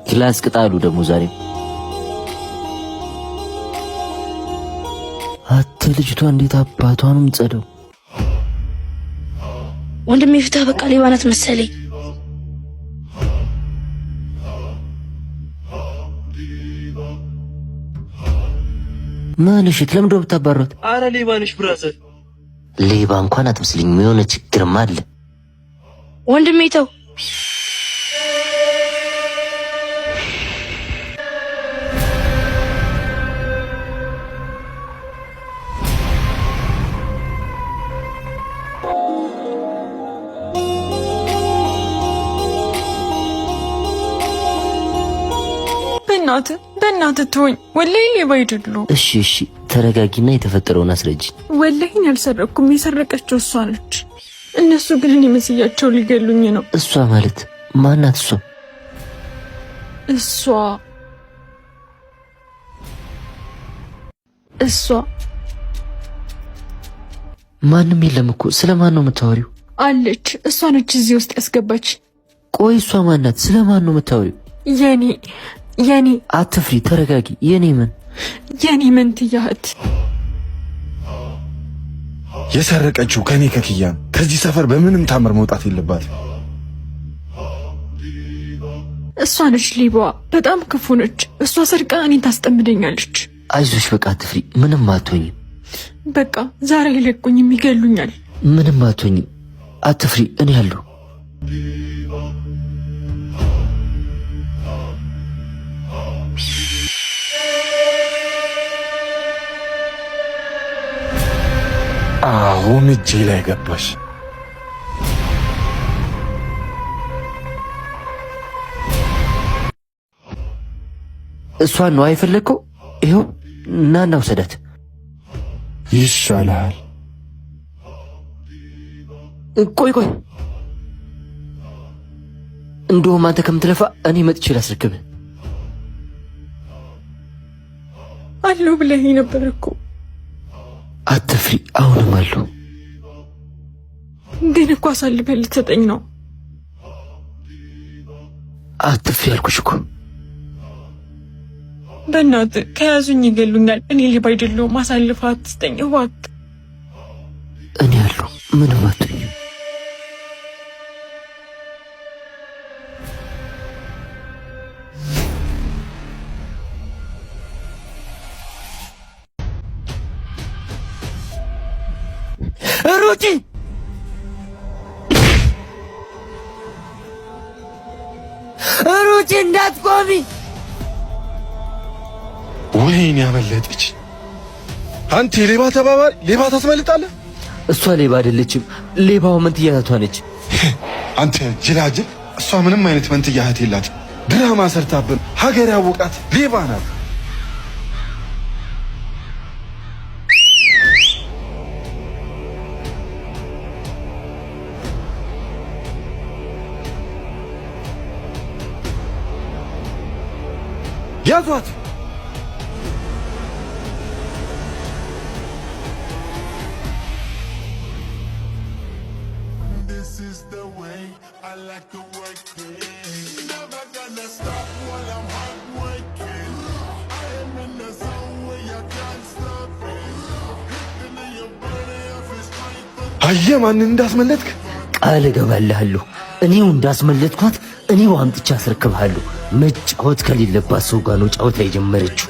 ክላስ ቅጣሉ ደግሞ ዛሬ አተ ልጅቷ እንዴት አባቷንም ጸደው ወንድሜ ፍታ በቃ ሌባ ናት መሰለኝ። ማንሽ ለምን ደው ብታባሩት? አረ ሌባ ነሽ ብራዘር። ሌባ እንኳን አትመስልኝ፣ የሆነ ችግርም አለ። ወንድሜ ተው። በእናትህ ተወኝ። ወላሂ ሌባ አይደሉም። እሺ ተረጋጊና የተፈጠረውን አስረጂ። ወላሂ አልሰረኩም፣ የሰረቀችው እሷ ነች። እነሱ ግን እኔ መስያቸው ሊገሉኝ ነው። እሷ ማለት ማናት? እሷ ማንም የለም እኮ። ስለማን ነው የምታወሪው? አለች፣ እሷ ነች እዚህ ውስጥ ያስገባች። ቆይ እሷ ማናት? ስለማን ነው የምታወሪው? የኔ አትፍሪ፣ ተረጋጊ። የኔ መንትያህት የሰረቀችው ከኔ ከኪያን ከዚህ ሰፈር በምንም ታምር መውጣት የለባት። እሷ ነች ሌባዋ፣ በጣም ክፉ ነች። እሷ ሰርቃ እኔን ታስጠምደኛለች። አይዞሽ በቃ አትፍሪ፣ ምንም አትሆኝም። በቃ ዛሬ ይለቁኝም ይገሉኛል። ምንም አትሆኝም፣ አትፍሪ፣ እኔ አለሁ። አሁን እጄ ላይ ገባሽ። እሷን ነው አይፈለግከው? ይኸው ናና ውሰዳት። ይሻላል። ቆይ እንደውም አንተ ከምትለፋ እኔ መጥቼ ላስረክብህ። አለው ብለኸኝ ነበር እኮ። አትፍሪ፣ አሁንም አለው። ግን እኮ አሳልፈህ ልትሰጠኝ ነው። አትፍሪ አልኩሽ እኮ። በእናትህ ከያዙኝ ይገሉኛል። እኔ ሌባ አይደለሁም። አሳልፈህ አትስጠኝ እባክህ። እኔ አለሁ፣ ምንም አትሆኝም። ሩጪ እንዳትቆሚ። ወይኔ ያመለጠች። አንተ የሌባ ተባባሪ፣ ሌባ ታስመልጣለህ። እሷ ሌባ አይደለችም፣ ሌባው መንትያ እህቷ ነች። አንተ ጅላጅል፣ እሷ ምንም አይነት መንትያ እህት የላትም። ድራማ ሰርታብን ሀገር ያወቃት ሌባ ናት። ያዟት! አየህ ማንን እንዳስመለጥክ? ቃል እገባልሃለሁ፣ እኔው እንዳስመለጥኳት እኔው አምጥቼ አስረክብሃለሁ። መጫወት ከሌለባት ሰው ጋር ነው ጫወታ የጀመረችው።